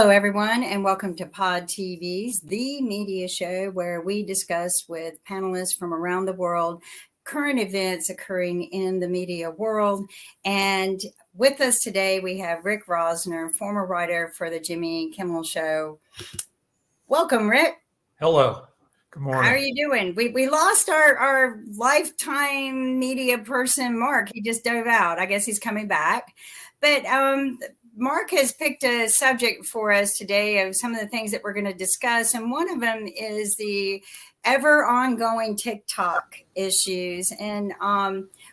Hello, everyone, and welcome to Pod TV's The Media Show, where we discuss with panelists from around the world current events occurring in the media world. And with us today, we have Rick Rosner, former writer for The Jimmy Kimmel Show. Welcome, Rick. Hello. Good morning. How are you doing? We lost our lifetime media person, Mark. He just dove out. I guess he's coming back. But Mark has picked a subject for us today of some of the things that we're going to discuss. And one of them is the ever ongoing TikTok issues and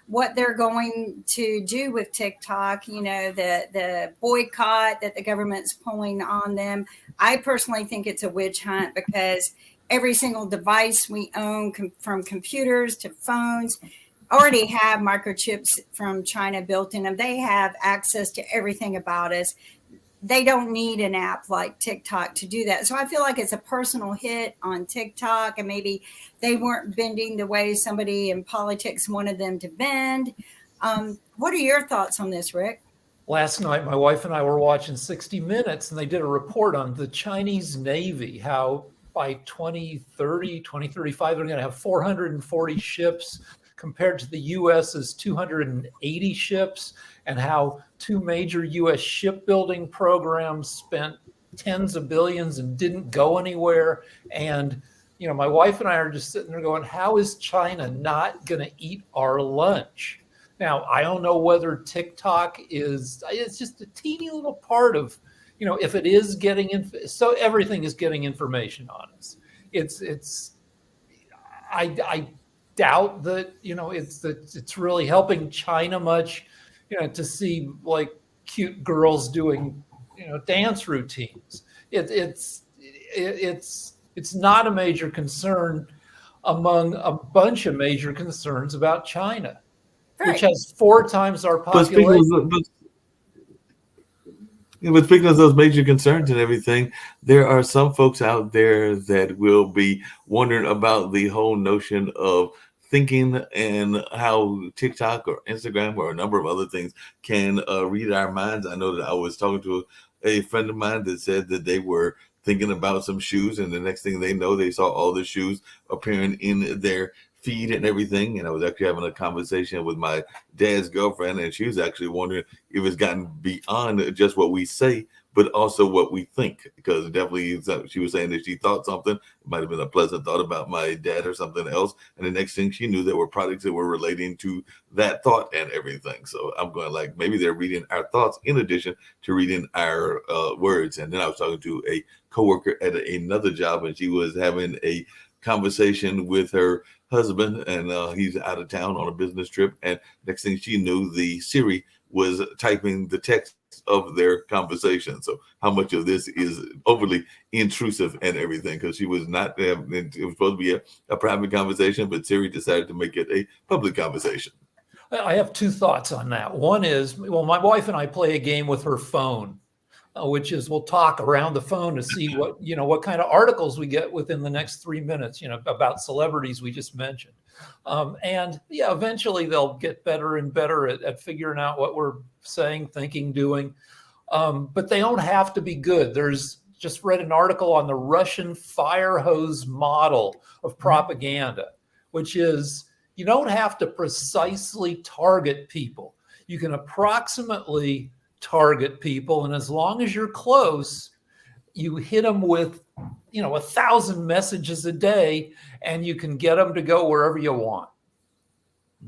what they're going to do with TikTok, you know, the boycott that the government's pulling on them. I personally think it's a witch hunt because every single device we own, from computers to phones, already have microchips from China built in them. They have access to everything about us. They don't need an app like TikTok to do that. So I feel like it's a personal hit on TikTok, and maybe they weren't bending the way somebody in politics wanted them to bend. What are your thoughts on this, Rick? Last night, my wife and I were watching 60 Minutes, and they did a report on the Chinese Navy, how by 2030, 2035, they're going to have 440 ships compared to the U.S.'s 280 ships, and how two major U.S. shipbuilding programs spent tens of billions and didn't go anywhere. And, you know, my wife and I are just sitting there going, how is China not going to eat our lunch? Now, I don't know whether TikTok it's just a teeny little part of, you know, if it is getting, so everything is getting information on us. I doubt that, you know, it's really helping China much, you know, to see like cute girls doing, you know, dance routines. It's not a major concern among a bunch of major concerns about China, right, which has 4 times our population. But speaking of those major concerns and everything, there are some folks out there that will be wondering about the whole notion of thinking and how TikTok or Instagram or a number of other things can read our minds. I know that I was talking to a friend of mine that said that they were thinking about some shoes, and the next thing they know, they saw all the shoes appearing in their feed and everything. And I was actually having a conversation with my dad's girlfriend, and she was actually wondering if it's gotten beyond just what we say, but also what we think, because definitely she was saying that she thought something, it might have been a pleasant thought about my dad or something else, and the next thing she knew, there were products that were relating to that thought and everything. So I'm going like, maybe they're reading our thoughts in addition to reading our words. And then I was talking to a coworker at another job, and she was having a conversation with her husband, and he's out of town on a business trip, and next thing she knew, the Siri was typing the text of their conversation. So how much of this is overly intrusive and everything, because she was not, it was supposed to be a private conversation, but Siri decided to make it a public conversation. I have 2 thoughts on that. One is, well, my wife and I play a game with her phone, which is we'll talk around the phone to see what kind of articles we get within the next 3 minutes, about celebrities we just mentioned. And yeah, eventually they'll get better and better at figuring out what we're saying, thinking, doing. But they don't have to be good. There's just read an article on the Russian fire hose model of propaganda, which is you don't have to precisely target people. You can approximately target people, and as long as you're close, you hit them with 1,000 messages a day, and you can get them to go wherever you want.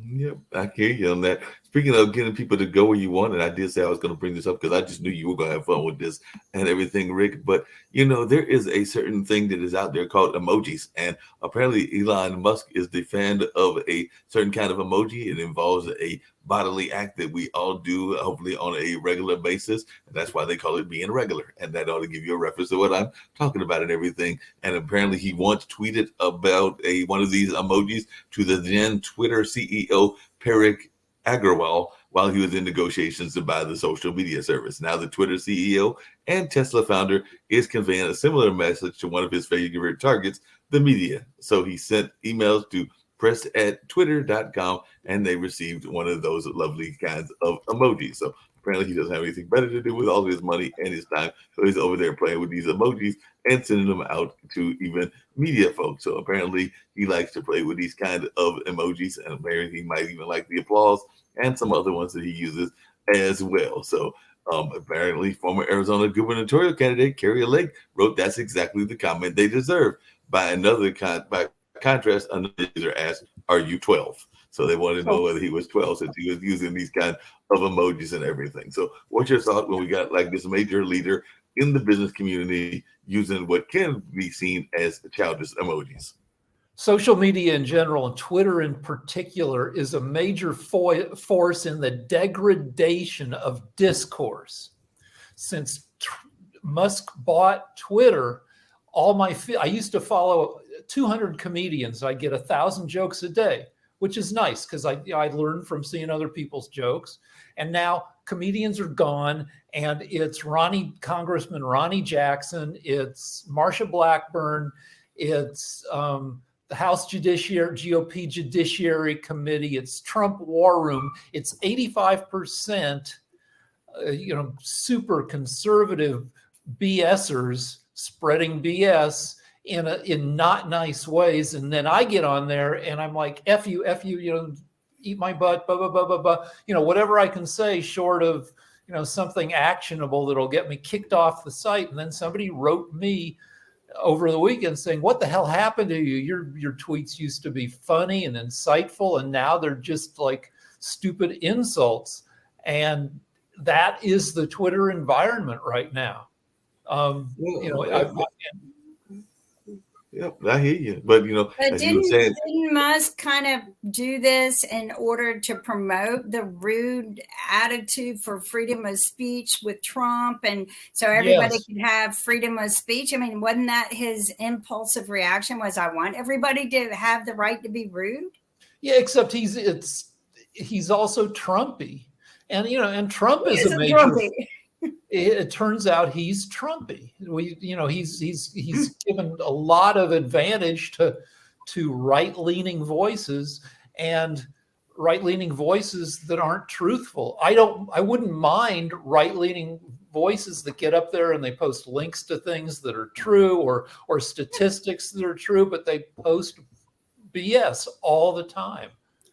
Yep, I hear you on that. Speaking of getting people to go where you want, and I did say I was going to bring this up because I just knew you were going to have fun with this and everything, Rick. But, there is a certain thing that is out there called emojis. And apparently Elon Musk is the fan of a certain kind of emoji. It involves a bodily act that we all do, hopefully on a regular basis. And that's why they call it being regular. And that ought to give you a reference to what I'm talking about and everything. And apparently he once tweeted about one of these emojis to the then Twitter CEO, Parag Agrawal, while he was in negotiations to buy the social media service. Now the Twitter CEO and Tesla founder is conveying a similar message to one of his favorite targets, the media. So he sent emails to press@twitter.com, and they received one of those lovely kinds of emojis. So apparently he doesn't have anything better to do with all his money and his time. So he's over there playing with these emojis and sending them out to even media folks. So apparently he likes to play with these kind of emojis, and apparently he might even like the applause and some other ones that he uses as well. So apparently former Arizona gubernatorial candidate Carrie Lake wrote that's exactly the comment they deserve. By contrast, another user asked, "Are you 12?" So they wanted to know whether he was 12 since he was using these kind of emojis and everything. So what's your thought when we got like this major leader in the business community using what can be seen as childish emojis? Social media in general, and Twitter in particular, is a major force in the degradation of discourse. Since Musk bought Twitter, I used to follow 200 comedians. I get 1,000 jokes a day, which is nice because I learned from seeing other people's jokes. And now comedians are gone, and it's Congressman Ronnie Jackson, it's Marsha Blackburn, it's the House GOP Judiciary Committee, it's Trump War Room. It's 85%, super conservative BSers spreading BS in not nice ways. And then I get on there and I'm like, F you, eat my butt, blah, blah, blah, blah, blah. Whatever I can say short of, something actionable that'll get me kicked off the site. And then somebody wrote me over the weekend saying, what the hell happened to you? Your tweets used to be funny and insightful, and now they're just like stupid insults. And that is the Twitter environment right now. Yep, I hear you. But but didn't Musk kind of do this in order to promote the rude attitude for freedom of speech with Trump, and so everybody could have freedom of speech? I mean, wasn't that his impulsive reaction? Was I want everybody to have the right to be rude? Yeah, except he's also Trumpy, and and Trump is a major. Trumpy. It turns out he's Trumpy. He's given a lot of advantage to right-leaning voices, and right-leaning voices that aren't truthful. I wouldn't mind right-leaning voices that get up there and they post links to things that are true or statistics that are true, but they post BS all the time.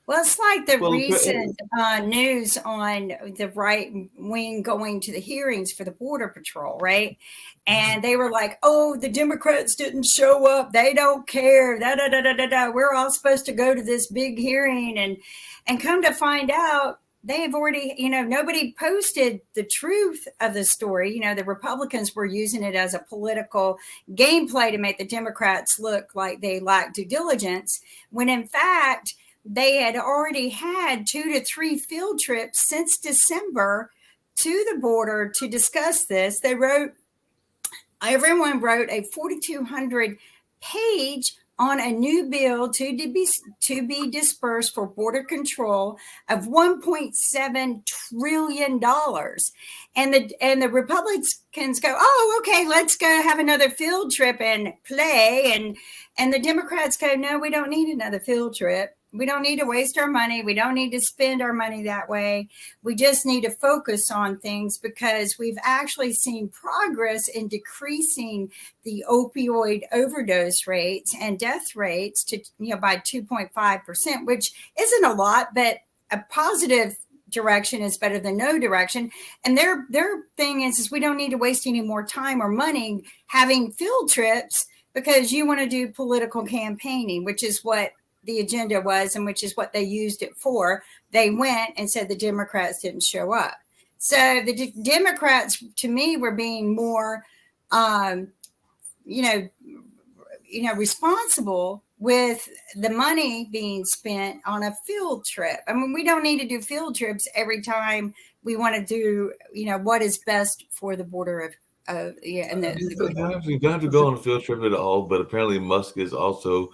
Well, it's like the recent news on the right wing going to the hearings for the Border Patrol, right? And they were like, "Oh, the Democrats didn't show up. They don't care. Da, da, da, da, da, da. We're all supposed to go to this big hearing." And come to find out, they have already, nobody posted the truth of the story. The Republicans were using it as a political gameplay to make the Democrats look like they lacked due diligence, when in fact, they had already had 2 to 3 field trips since December to the border to discuss this. Everyone wrote a 4,200 page on a new bill to be dispersed for border control of $1.7 trillion. And the Republicans go, "Oh, okay, let's go have another field trip and play." And the Democrats go, "No, we don't need another field trip. We don't need to waste our money. We don't need to spend our money that way. We just need to focus on things because we've actually seen progress in decreasing the opioid overdose rates and death rates to by 2.5%, which isn't a lot, but a positive direction is better than no direction." And their thing is we don't need to waste any more time or money having field trips because you want to do political campaigning, which is what the agenda was and which is what they used it for. They went and said the Democrats didn't show up. So the Democrats, to me, were being more, responsible with the money being spent on a field trip. I mean, we don't need to do field trips every time we want to do, what is best for the border you don't have to go on a field trip at all, but apparently Musk is also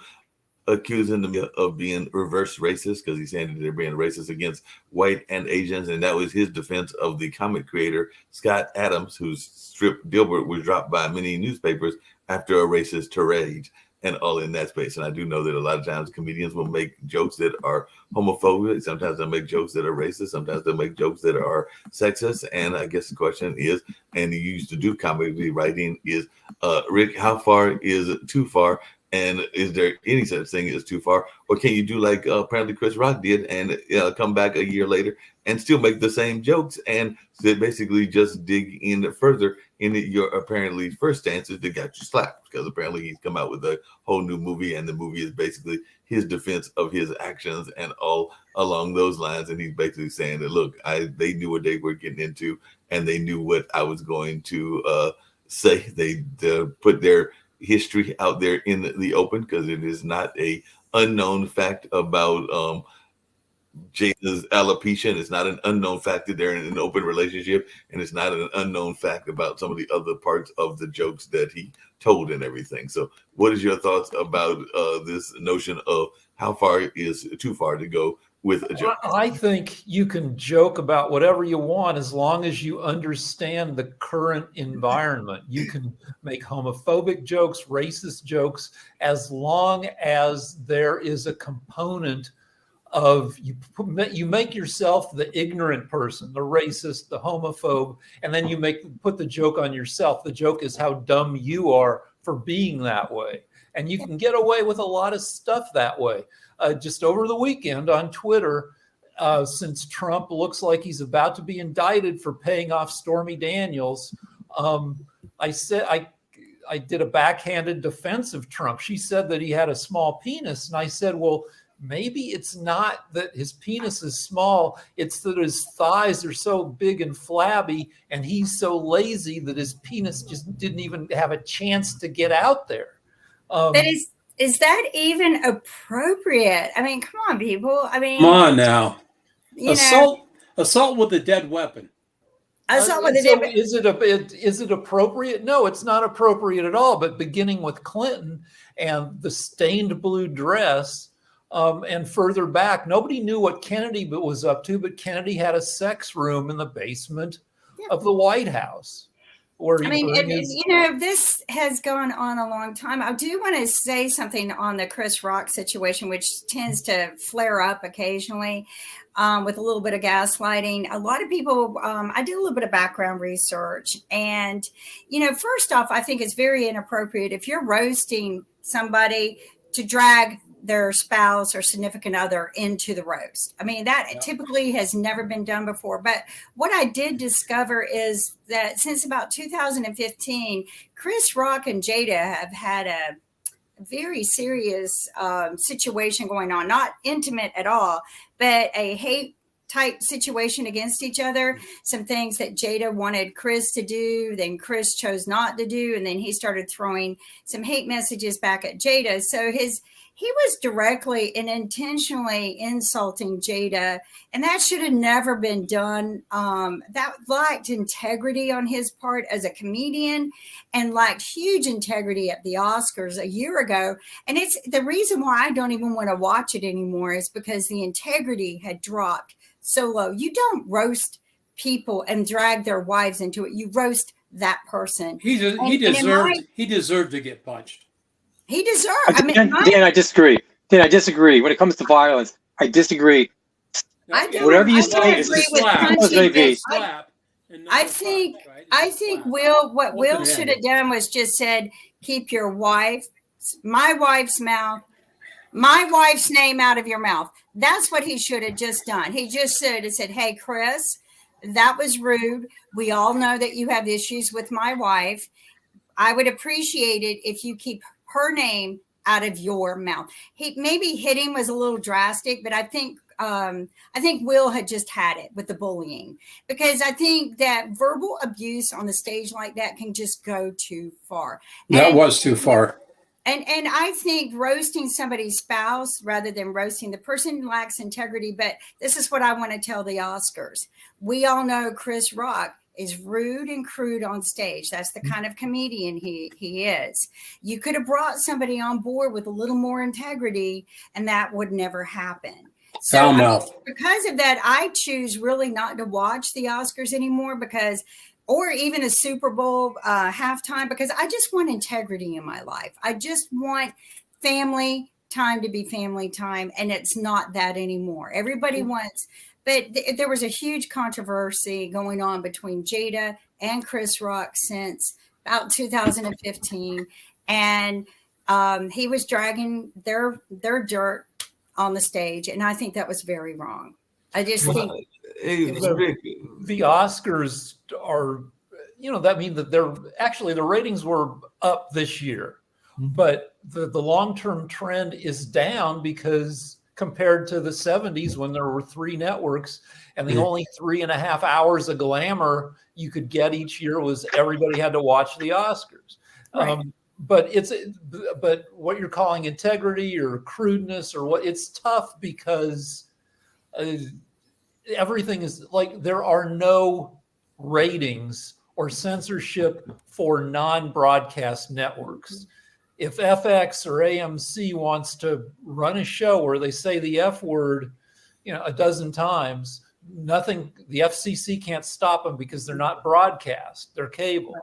accusing them of being reverse racist because he's saying that they're being racist against white and Asians, and that was his defense of the comic creator Scott Adams, whose strip Dilbert was dropped by many newspapers after a racist tirade. and all in that space. And I do know that a lot of times comedians will make jokes that are homophobic. Sometimes they'll make jokes that are racist. Sometimes they'll make jokes that are sexist. And I guess the question is, and you used to do comedy writing, is Rick, how far is too far? And is there any such thing as too far? Or can you do like apparently Chris Rock did and come back a year later and still make the same jokes and basically just dig in further in your apparently first stances that got you slapped? Because apparently he's come out with a whole new movie, and the movie is basically his defense of his actions and all along those lines. And he's basically saying that, look, they knew what they were getting into, and they knew what I was going to say. They put their history out there in the open, because it is not a unknown fact about Jada's alopecia, and it's not an unknown fact that they're in an open relationship, and it's not an unknown fact about some of the other parts of the jokes that he told and everything. So what is your thoughts about this notion of how far is too far to go with a joke? I think you can joke about whatever you want as long as you understand the current environment. You can make homophobic jokes, racist jokes, as long as there is a component of you make yourself the ignorant person, the racist, the homophobe, and then you put the joke on yourself. The joke is how dumb you are for being that way. And you can get away with a lot of stuff that way. Just over the weekend on Twitter, since Trump looks like he's about to be indicted for paying off Stormy Daniels, I said I did a backhanded defense of Trump. She said that he had a small penis, and I said, well, maybe it's not that his penis is small, it's that his thighs are so big and flabby, and he's so lazy that his penis just didn't even have a chance to get out there. But is that even appropriate? I mean, come on, people. I mean, come on now. Assault with a dead weapon. Assault with a dead weapon. Is it appropriate? No, it's not appropriate at all. But beginning with Clinton and the stained blue dress, and further back, nobody knew what Kennedy was up to, but Kennedy had a sex room in the basement of the White House. This has gone on a long time. I do want to say something on the Chris Rock situation, which tends to flare up occasionally with a little bit of gaslighting. A lot of people, I did a little bit of background research. And, first off, I think it's very inappropriate if you're roasting somebody to drag their spouse or significant other into the roast. I mean, that typically has never been done before. But what I did discover is that since about 2015, Chris Rock and Jada have had a very serious situation going on, not intimate at all, but a hate type situation against each other. Some things that Jada wanted Chris to do, then Chris chose not to do. And then he started throwing some hate messages back at Jada. So he was directly and intentionally insulting Jada, and that should have never been done. That lacked integrity on his part as a comedian, and lacked huge integrity at the Oscars a year ago. And it's the reason why I don't even want to watch it anymore, is because the integrity had dropped so low. You don't roast people and drag their wives into it. You roast that person. He deserved to get punched. He deserved. Dan, I disagree. When it comes to violence, I disagree. Whatever you say is a slap. I think what Will should have done was just said, keep my wife's name out of your mouth. That's what he should have just done. He just should have said, hey, Chris, that was rude. We all know that you have issues with my wife. I would appreciate it if you keep her name out of your mouth. Maybe hitting was a little drastic, but I think Will had just had it with the bullying, because I think that verbal abuse on the stage like that can just go too far. That was too far. And I think roasting somebody's spouse rather than roasting the person lacks integrity. But this is what I want to tell the Oscars. We all know Chris Rock is rude and crude on stage. That's the kind of comedian he is. You could have brought somebody on board with a little more integrity, and that would never happen. So because of that, I choose really not to watch the Oscars anymore, because or even a Super Bowl halftime, because I just want integrity in my life. I just want family time to be family time, and it's not that anymore. Everybody wants, but there was a huge controversy going on between Jada and Chris Rock since about 2015, and he was dragging their dirt on the stage, and I think that was very wrong. I just think the Oscars are, that means that the ratings were up this year, but the long-term trend is down because compared to the 70s when there were 3 networks and the only 3.5 hours of glamour you could get each year was everybody had to watch the Oscars. Right. But what you're calling integrity or crudeness or what, it's tough because everything is like, there are no ratings or censorship for non-broadcast networks. If FX or AMC wants to run a show where they say the F word, a dozen times, the FCC can't stop them because they're not broadcast, they're cable.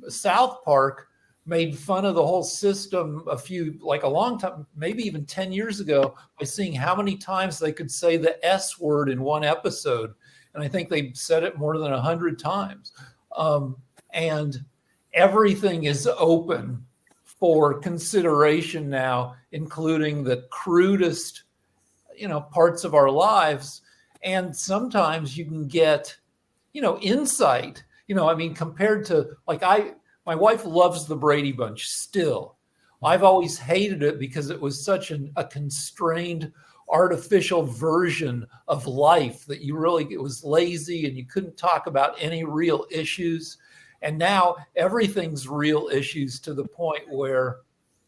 South Park made fun of the whole system a long time, maybe even 10 years ago, by seeing how many times they could say the S word in one episode. And I think they said it more than 100 times. And everything is open for consideration now, including the crudest, parts of our lives. And sometimes you can get, insight, compared to my wife loves the Brady Bunch still. I've always hated it because it was such a constrained, artificial version of life that it was lazy and you couldn't talk about any real issues. And now everything's real issues to the point where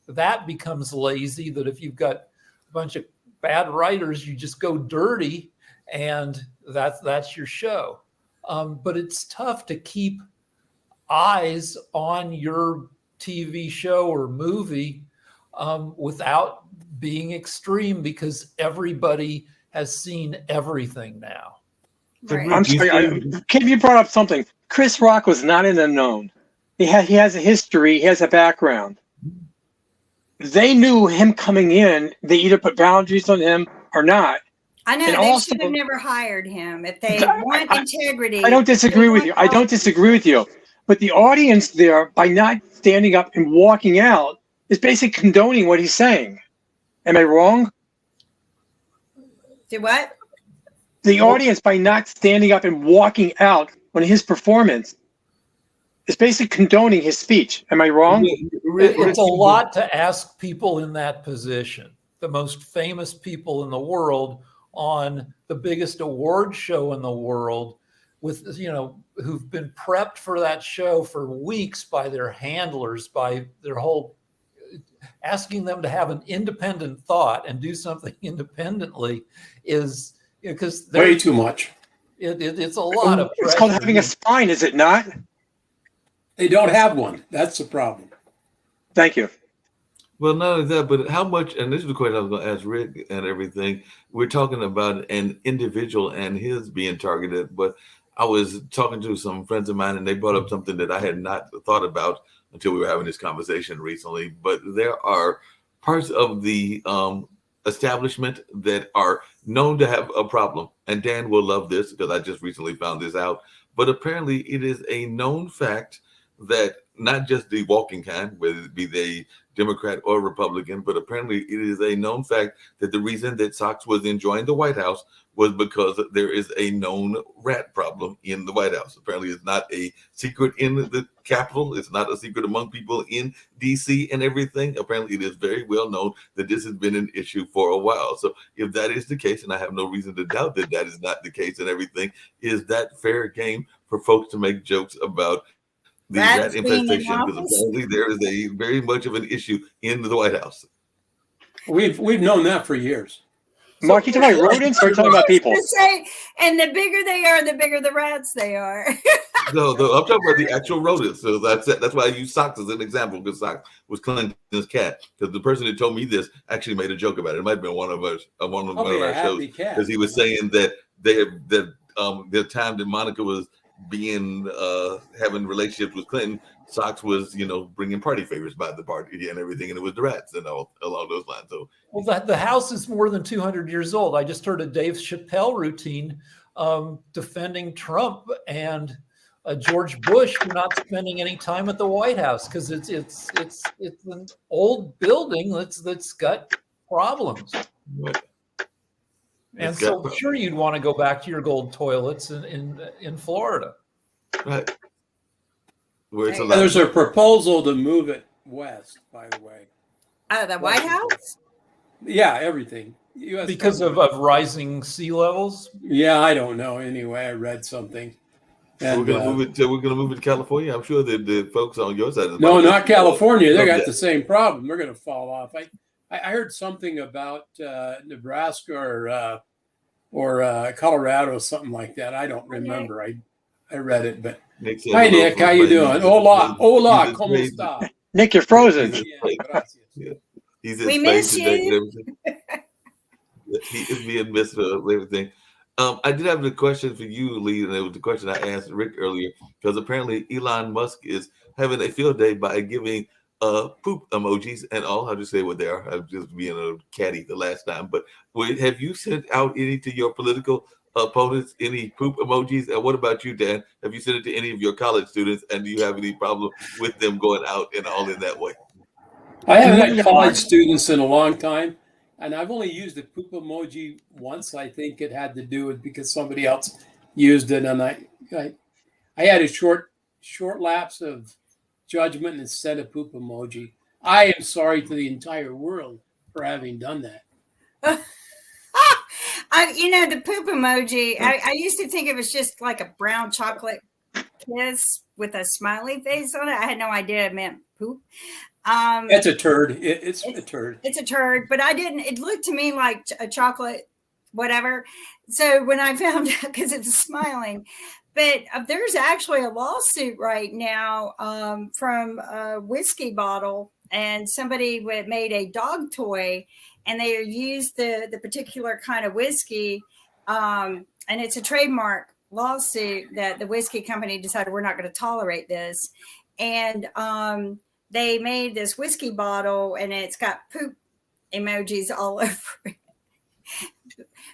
that becomes lazy, that if you've got a bunch of bad writers, you just go dirty and that's your show. But it's tough to keep eyes on your TV show or movie without being extreme because everybody has seen everything now. Right. I'm sorry, Kim, you brought up something. Chris Rock was not an unknown. He has a history. He has a background. They knew him coming in. They either put boundaries on him or not. I know And they also- should have never hired him if they want integrity. I don't disagree with you. I don't disagree with you. But the audience there, by not standing up and walking out, is basically condoning what he's saying. Am I wrong? Do what? The audience, by not standing up and walking out on his performance, is basically condoning his speech. Am I wrong? It's a lot to ask people in that position, the most famous people in the world on the biggest award show in the world, with who've been prepped for that show for weeks by their handlers, by their whole, asking them to have an independent thought and do something independently is because way too much. It's a lot of pressure. It's called having a spine, is it not? They don't have one. That's the problem. Thank you. Well, not only that, but how much, and this is the question I was going to ask Rick and everything. We're talking about an individual and his being targeted, but I was talking to some friends of mine and they brought up something that I had not thought about until we were having this conversation recently. But there are parts of the establishment that are known to have a problem. And Dan will love this because I just recently found this out. But apparently it is a known fact that not just the walking kind, whether it be the Democrat or Republican, but apparently it is a known fact that the reason that Sox was enjoying the White House was because there is a known rat problem in the White House. Apparently it's not a secret in the Capitol. It's not a secret among people in DC and everything. Apparently it is very well known that this has been an issue for a while. So if that is the case, and I have no reason to doubt that that is not the case and everything, is that fair game for folks to make jokes about the rat infestation? Because apparently there is a very much of an issue in the White House. We've known that for years. Mark, you talking about rodents or you talking about people? And the bigger they are, the bigger the rats they are. No, I'm talking about the actual rodents. So that's why I use Sox as an example, because Sox was Clinton's cat. Because the person that told me this actually made a joke about it. It might have been one of us, one of our shows, because he was saying that the time that Monica was being having relationships with Clinton, Sox was, bringing party favors by the party and everything, and it was the rats and all along those lines. So, well, the house is more than 200 years old. I just heard a Dave Chappelle routine defending Trump and George Bush for not spending any time at the White House because it's an old building that's got problems. right. And It's so got- sure you'd want to go back to your gold toilets in Florida. right. Where it's a Hey, lot. There's a proposal to move it west, by the way. The White House? Yeah, everything. US Because of rising sea levels. Yeah, I don't know. Anyway, I read something. So we're gonna move it. We're gonna move it to California. I'm sure that the folks on your side of the No, market- not California. They Love got that. the same problem. They're going to fall off. I heard something about Nebraska or Colorado, something like that. I don't remember. I read it, but Nick said hi, hello Nick. from How you Spain. doing? Hola, He's ¿cómo in Spain. está? Nick, you're frozen. Bien, gracias. He's in We Spain miss today you. and everything. He is being missed for everything. I did have a question for you, Lee, and it was the question I asked Rick earlier, because apparently Elon Musk is having a field day by giving poop emojis and all. I'll just say what they are. I'm just being a catty the last time. But have you sent out any to your political opponents, any poop emojis? And what about you, Dan? Have you sent it to any of your college students? And do you have any problem with them going out and all in that way? I haven't had college students in a long time, and I've only used the poop emoji once. I think it had to do with because somebody else used it, and I had a short lapse of judgment and sent a poop emoji. I am sorry to the entire world for having done that. The poop emoji, I used to think it was just like a brown chocolate kiss with a smiley face on it. I had no idea it meant poop. It's a turd. It's a turd. It's a turd, but I didn't. It looked to me like a chocolate, whatever. So when I found out, because it's smiling, but there's actually a lawsuit right now from a whiskey bottle, and somebody made a dog toy, and they used the particular kind of whiskey, and it's a trademark lawsuit that the whiskey company decided we're not going to tolerate this, and they made this whiskey bottle and it's got poop emojis all over it.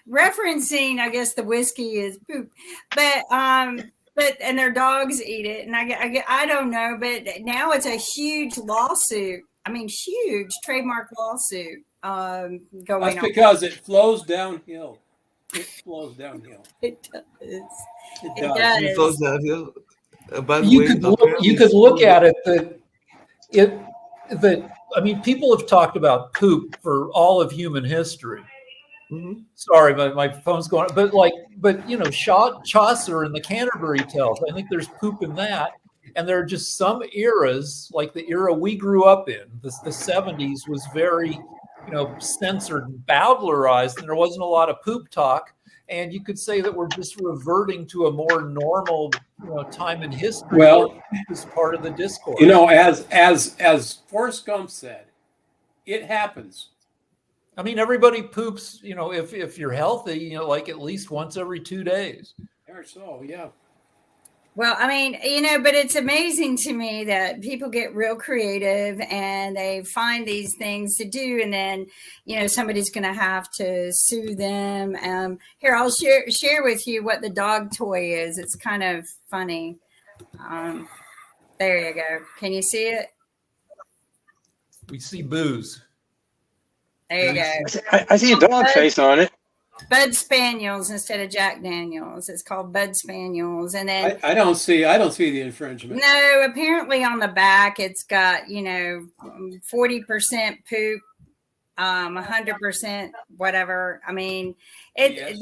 Referencing, I guess the whiskey is poop, but and their dogs eat it. And I don't know, but now it's a huge lawsuit. I mean, huge trademark lawsuit going That's on. because it flows downhill. It flows downhill. It does. It It does. does. He flows downhill. By the You way, could look, apparently- you could look at it I mean, people have talked about poop for all of human history. Mhm. Sorry, my phone's going. But Chaucer and the Canterbury Tales. I think there's poop in that, and there are just some eras, like the era we grew up in. The 70s was very, censored and bowdlerized, and there wasn't a lot of poop talk. And you could say that we're just reverting to a more normal, time in history. Well, where poop is part of the discourse. As Forrest Gump said, it happens. I mean, everybody poops, if you're healthy, like at least once every 2 days. Or so, yeah. Well, I mean, but it's amazing to me that people get real creative and they find these things to do, and then, somebody's going to have to sue them. Here, I'll share with you what the dog toy is. It's kind of funny. There you go. Can you see it? We see booze. There you go. I see a dog face on it. Bud Spaniels instead of Jack Daniels. It's called Bud Spaniels. And then I don't see the infringement. no, apparently on the back it's got 40% poop, 100% whatever. I mean, Yes.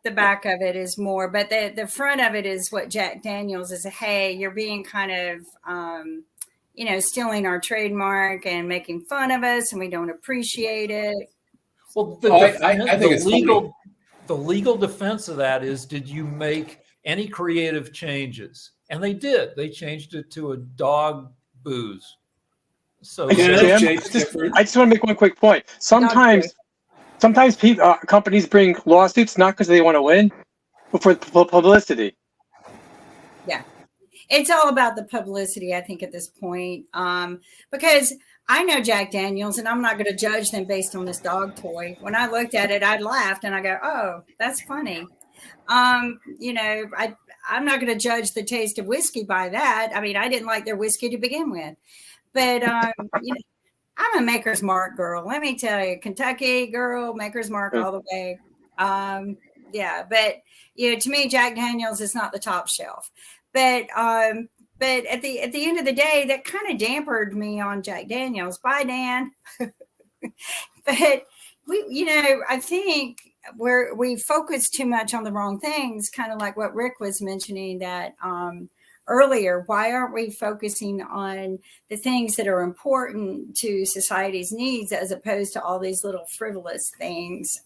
the back of it is more, but the front of it is what Jack Daniels is. Hey, you're being kind of stealing our trademark and making fun of us, and we don't appreciate it. Well, I think it's the legal defense of that is, did you make any creative changes? And they did. They changed it to a dog booze. So Yeah, Jim, Jake's different. I just want to make one quick point. Sometimes people, companies bring lawsuits not because they want to win, but for publicity. it's all about the publicity, I think, at this point. Because I know Jack Daniels, and I'm not going to judge them based on this dog toy. When I looked at it, I laughed and I go, "Oh, that's funny." I'm not going to judge the taste of whiskey by that. I mean, I didn't like their whiskey to begin with, but I'm a Maker's Mark girl. Let me tell you, Kentucky girl, Maker's Mark all the way. Yeah, but to me, Jack Daniels is not the top shelf. But at the end of the day, that kind of dampened me on Jack Daniels. Bye, Dan. But I think we focus too much on the wrong things, kind of like what Rick was mentioning that earlier. Why aren't we focusing on the things that are important to society's needs as opposed to all these little frivolous things?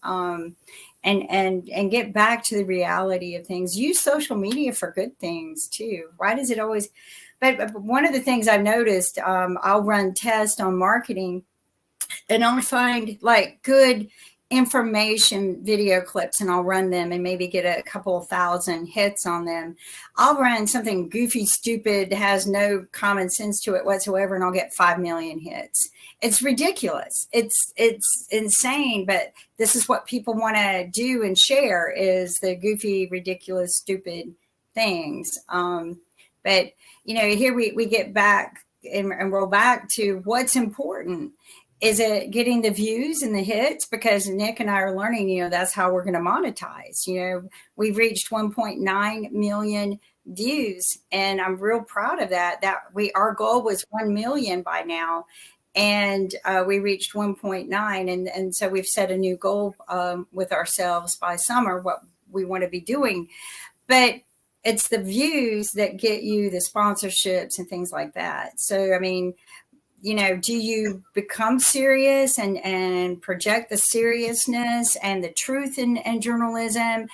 And get back to the reality of things. Use social media for good things too. Why does it always? But one of the things I've noticed, I'll run tests on marketing, and I'll find like good information video clips, and I'll run them and maybe get a couple thousand hits on them. I'll run something goofy, stupid, has no common sense to it whatsoever, and I'll get 5 million hits. It's ridiculous. It's insane, but this is what people want to do and share is the goofy, ridiculous, stupid things. But here we get back and roll back to what's important. Is it getting the views and the hits? Because Nick and I are learning, that's how we're going to monetize. We've reached 1.9 million views, and I'm real proud of that. Our goal was 1 million by now, and we reached 1.9. And so we've set a new goal with ourselves by summer, what we want to be doing. But it's the views that get you the sponsorships and things like that. So, I mean, do you become serious and project the seriousness and the truth in journalism?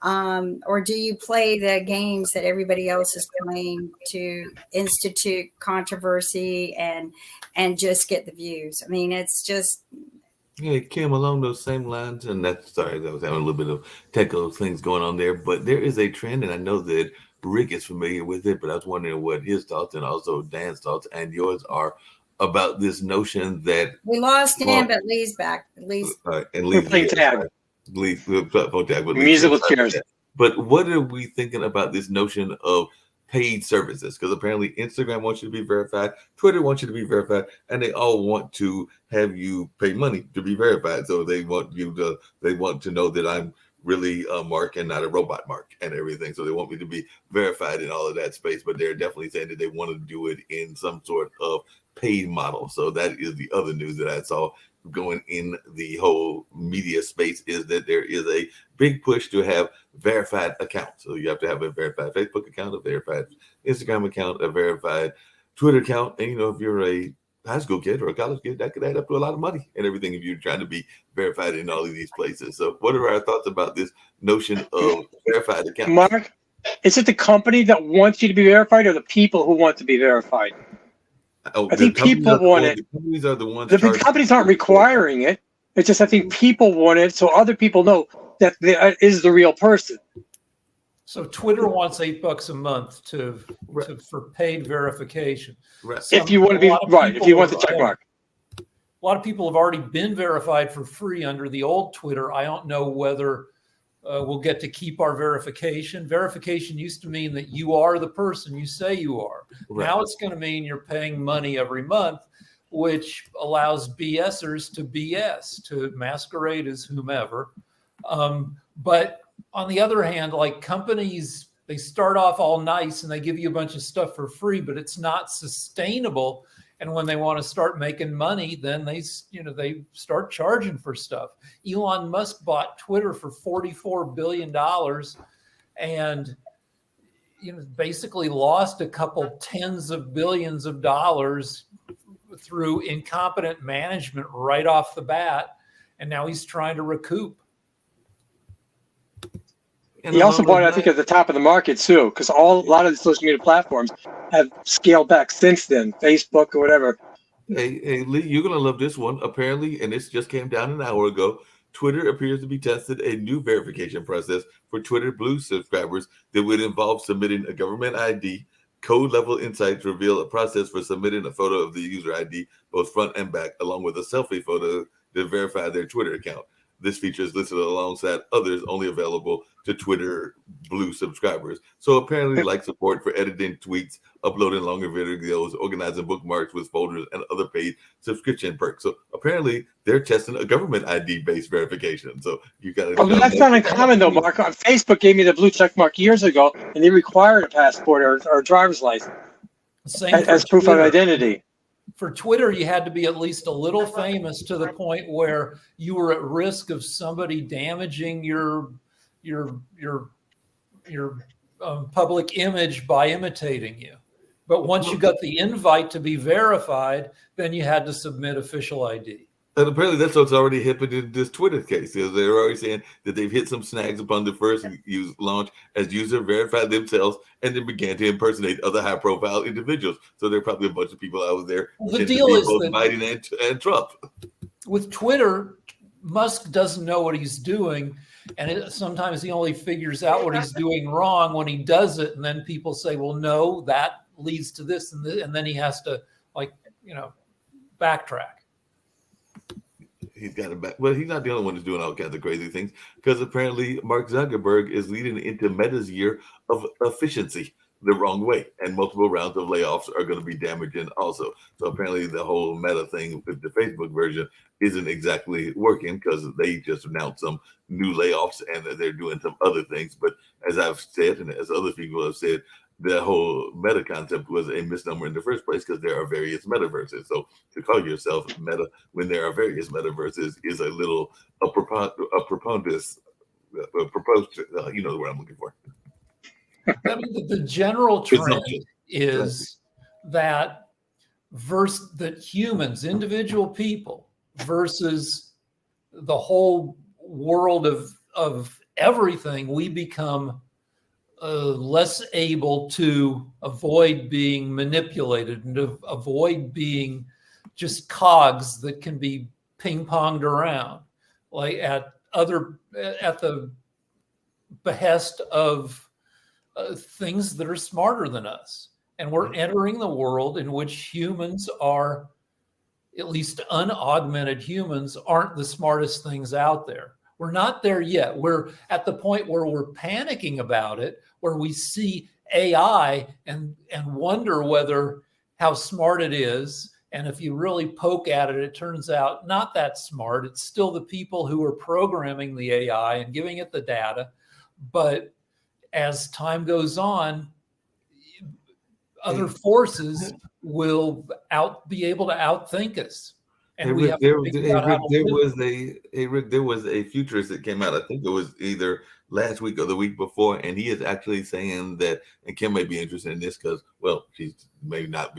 Or do you play the games that everybody else is playing to institute controversy and just get the views? I mean, it's just. Yeah, Kim, along those same lines, and I was having a little bit of technical things going on there, but there is a trend, and I know that Rick is familiar with it, but I was wondering what his thoughts and also Dan's thoughts and yours are about this notion that we lost Dan, but Lee's back. Lee's and we're playing tag. Musical chairs. But what are we thinking about this notion of paid services? Because apparently Instagram wants you to be verified, Twitter wants you to be verified, and they all want to have you pay money to be verified. So they want to know that I'm really a Mark and not a robot Mark and everything. So they want me to be verified in all of that space, but they're definitely saying that they want to do it in some sort of paid model. So that is the other news that I saw going in the whole media space, is that there is a big push to have verified accounts. So you have to have a verified Facebook account, a verified Instagram account, a verified Twitter account. And if you're a high school kid or a college kid, that could add up to a lot of money and everything if you're trying to be verified in all of these places. So what are our thoughts about this notion of verified accounts? Mark, is it the company that wants you to be verified or the people who want to be verified? I think people want it. The companies are the ones. The companies aren't requiring it. It's just I think people want it so other people know that is the real person. So Twitter wants $8 a month for paid verification. Right. If you want to be right, if you want the check mark. A lot of people have already been verified for free under the old Twitter. I don't know whether we'll get to keep our verification. Verification used to mean that you are the person you say you are. Right. Now it's going to mean you're paying money every month, which allows BSers to BS, to masquerade as whomever. But on the other hand, like companies, they start off all nice and they give you a bunch of stuff for free, but it's not sustainable. And when they want to start making money, then they start charging for stuff. Elon Musk bought Twitter for $44 billion and basically lost a couple tens of billions of dollars through incompetent management right off the bat. And now he's trying to recoup. He also bought it, I think, at the top of the market too, because a lot of the social media platforms have scaled back since then, Facebook or whatever. Hey, Lee, you're going to love this one. Apparently, and this just came down an hour ago, Twitter appears to be tested a new verification process for Twitter Blue subscribers that would involve submitting a government ID, Code-level insights reveal a process for submitting a photo of the user ID, both front and back, along with a selfie photo to verify their Twitter account. This feature is listed alongside others only available to Twitter Blue subscribers. So apparently, like support for editing tweets, uploading longer videos, organizing bookmarks with folders, and other paid subscription perks. So apparently, they're testing a government ID-based verification. So you got to. Oh, that's not uncommon though, Mark. Facebook gave me the blue check mark years ago, and they required a passport or a driver's license as proof of identity. For Twitter, you had to be at least a little famous to the point where you were at risk of somebody damaging your public image by imitating you. But once you got the invite to be verified, then you had to submit official ID. And apparently that's what's already happened in this Twitter case. They're already saying that they've hit some snags upon the first launch as user verified themselves and then began to impersonate other high-profile individuals. So there are probably a bunch of people out there. The deal is both that Biden and Trump. With Twitter, Musk doesn't know what he's doing, and sometimes he only figures out what he's doing wrong when he does it, and then people say, "Well, no, that leads to this," and then he has to, backtrack. He's got it back. Well, he's not the only one who's doing all kinds of crazy things, because apparently Mark Zuckerberg is leading into Meta's year of efficiency the wrong way, and multiple rounds of layoffs are going to be damaging also. So apparently the whole Meta thing with the Facebook version isn't exactly working, because they just announced some new layoffs and they're doing some other things. But as I've said, and as other people have said, the whole Meta concept was a misnomer in the first place, because there are various metaverses. So to call yourself Meta when there are various metaverses is a little preposterous. You know what I'm looking for. I mean, the general trend is that humans, individual people, versus the whole world of everything, we become less able to avoid being manipulated and to avoid being just cogs that can be ping-ponged around, like at the behest of things that are smarter than us. And we're entering the world in which humans are, at least unaugmented humans, aren't the smartest things out there. We're not there yet. We're at the point where we're panicking about it, where we see AI and wonder how smart it is. And if you really poke at it, it turns out not that smart. It's still the people who are programming the AI and giving it the data. But as time goes on, other forces will be able to outthink us. And we have to figure out how to there was a futurist that came out, I think it was either last week or the week before, and he is actually saying that, and Kim may be interested in this because, well, she may not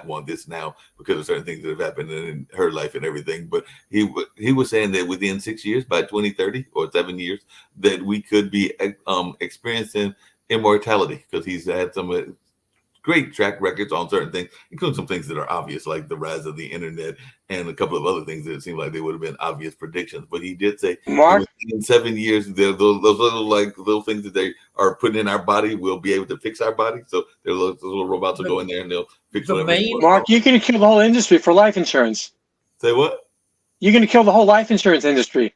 want this now because of certain things that have happened in her life and everything, but he was saying that within 6 years, by 2030 or 7 years, that we could be experiencing immortality, because he's had some great track records on certain things, including some things that are obvious, like the rise of the internet and a couple of other things that it seemed like they would have been obvious predictions. But he did say, Mark, in 7 years, those little things that they are putting in our body will be able to fix our body. So those little robots will go in there and they'll fix whatever. Mark, you're going to kill the whole industry for life insurance. Say what? You're going to kill the whole life insurance industry.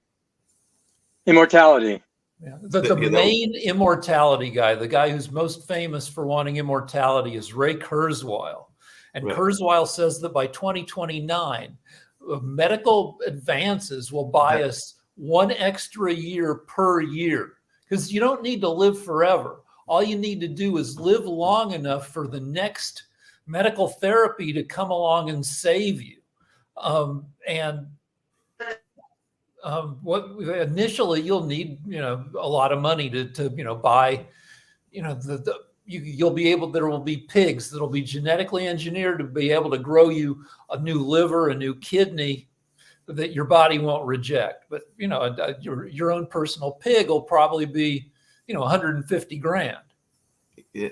Immortality. Yeah. The main immortality guy, the guy who's most famous for wanting immortality, is Ray Kurzweil. And right. Kurzweil says that by 2029, medical advances will buy us 1 extra year per year, because you don't need to live forever. All you need to do is live long enough for the next medical therapy to come along and save you. What initially you'll need, a lot of money to buy, there will be pigs that'll be genetically engineered to be able to grow you a new liver, a new kidney that your body won't reject. But, your own personal pig will probably be, $150,000.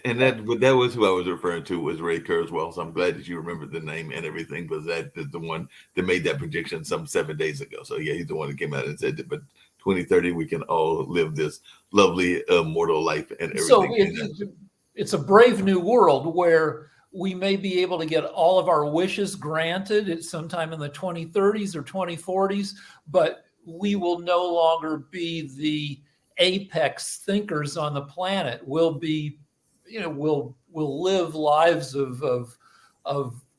And that was who I was referring to, was Ray Kurzweil. So I'm glad that you remembered the name and everything, because that is the one that made that prediction some 7 days ago. So yeah, he's the one that came out and said that, but 2030 we can all live this lovely immortal life and everything. So it's a brave new world where we may be able to get all of our wishes granted at sometime in the 2030s or 2040s, but we will no longer be the apex thinkers on the planet. We'll be, we'll live lives of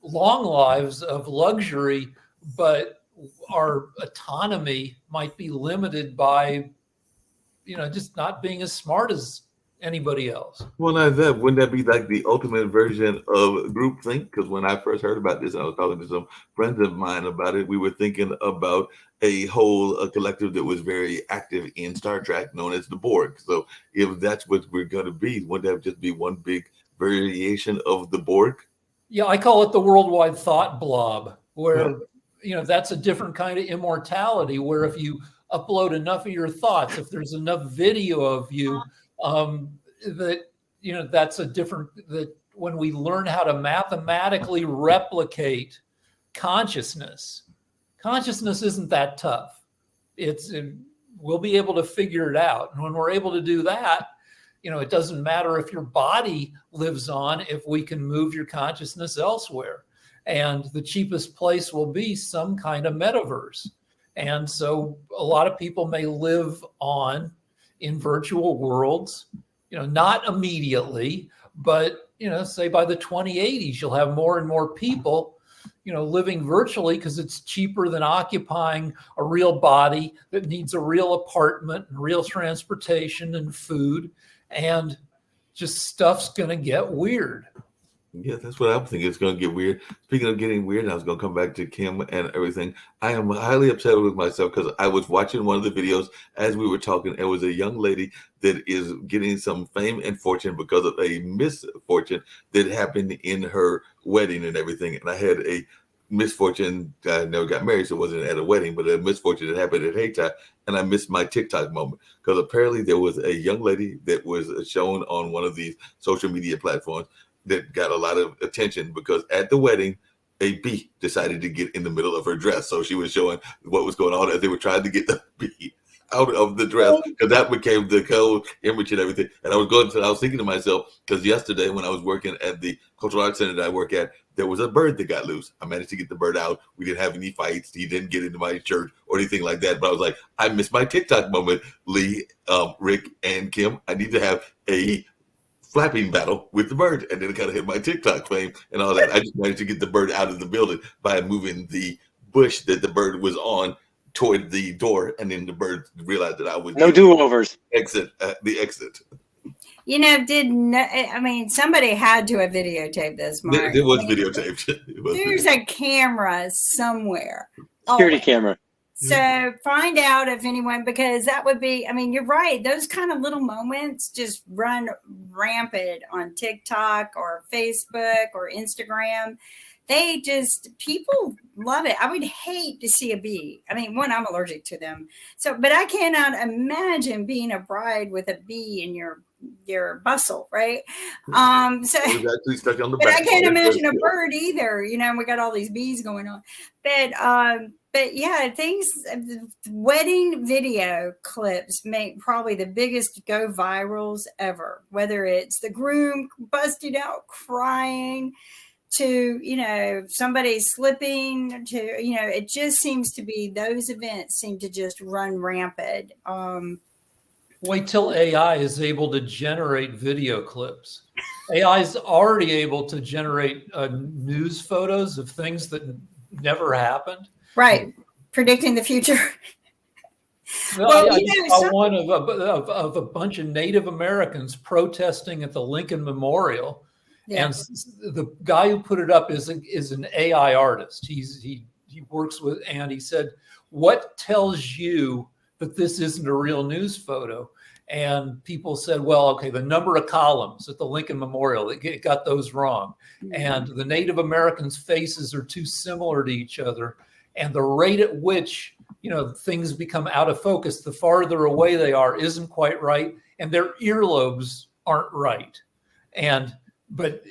long lives of luxury, but our autonomy might be limited by, just not being as smart as anybody else. Well, not that. Wouldn't that be like the ultimate version of groupthink? Because when I first heard about this, I was talking to some friends of mine about it. We were thinking about a collective that was very active in Star Trek, known as the Borg. So if that's what we're going to be, wouldn't that just be one big variation of the Borg? Yeah, I call it the worldwide thought blob, where, that's a different kind of immortality, where if you upload enough of your thoughts, if there's enough video of you, that's a different, that when we learn how to mathematically replicate consciousness isn't that tough. We'll be able to figure it out. And when we're able to do that, it doesn't matter if your body lives on, if we can move your consciousness elsewhere. And the cheapest place will be some kind of metaverse. And so a lot of people may live on in virtual worlds, not immediately, but, say by the 2080s, you'll have more and more people, living virtually because it's cheaper than occupying a real body that needs a real apartment and real transportation and food. And just stuff's going to get weird. Yeah, that's what I'm thinking. It's going to get weird. Speaking of getting weird, I was going to come back to Kim and everything. I am highly upset with myself because I was watching one of the videos as we were talking. It was a young lady that is getting some fame and fortune because of a misfortune that happened in her wedding and everything. And I had a misfortune. I never got married, so it wasn't at a wedding, but a misfortune that happened at Haiti. And I missed my TikTok moment because apparently there was a young lady that was shown on one of these social media platforms that got a lot of attention because at the wedding, a bee decided to get in the middle of her dress. So she was showing what was going on as they were trying to get the bee out of the dress, because that became the code image and everything. And I was thinking to myself, because yesterday when I was working at the Cultural Arts Center that I work at, there was a bird that got loose. I managed to get the bird out. We didn't have any fights. He didn't get into my church or anything like that. But I was like, I missed my TikTok moment, Lee, Rick, and Kim. I need to have a flapping battle with the bird, and then it kind of hit my TikTok fame and all that. I just managed to get the bird out of the building by moving the bush that the bird was on toward the door, and then the bird realized that I would no do-overs. Exit the exit. Somebody had to have videotaped this, Mark. It was videotaped. There's a camera somewhere. Security camera. So find out if anyone, because that would be, you're right. Those kind of little moments just run rampant on TikTok or Facebook or Instagram. People love it. I would hate to see a bee. One, I'm allergic to them. But I cannot imagine being a bride with a bee in your bustle, right? But I can't imagine a bird either. We got all these bees going on. But yeah, wedding video clips make probably the biggest go virals ever, whether it's the groom busting out crying to, somebody slipping to, it just seems to be, those events seem to just run rampant. Wait till AI is able to generate video clips. AI is already able to generate news photos of things that never happened. Right. Predicting the future. I saw one of a bunch of Native Americans protesting at the Lincoln Memorial. Yeah. And the guy who put it up is an AI artist. He works with, and he said, what tells you that this isn't a real news photo? And people said, well, okay, the number of columns at the Lincoln Memorial, they got those wrong. Mm-hmm. And the Native Americans' faces are too similar to each other. And the rate at which, things become out of focus, the farther away they are, isn't quite right. And their earlobes aren't right. But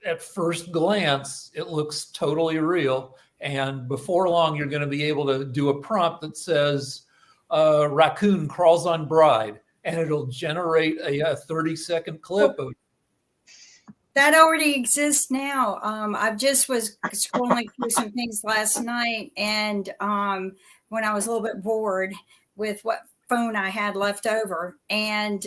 at first glance, it looks totally real. And before long, you're going to be able to do a prompt that says, raccoon crawls on bride. And it'll generate a 30-second clip of That already exists now. I just was scrolling through some things last night, and when I was a little bit bored with what phone I had left over, and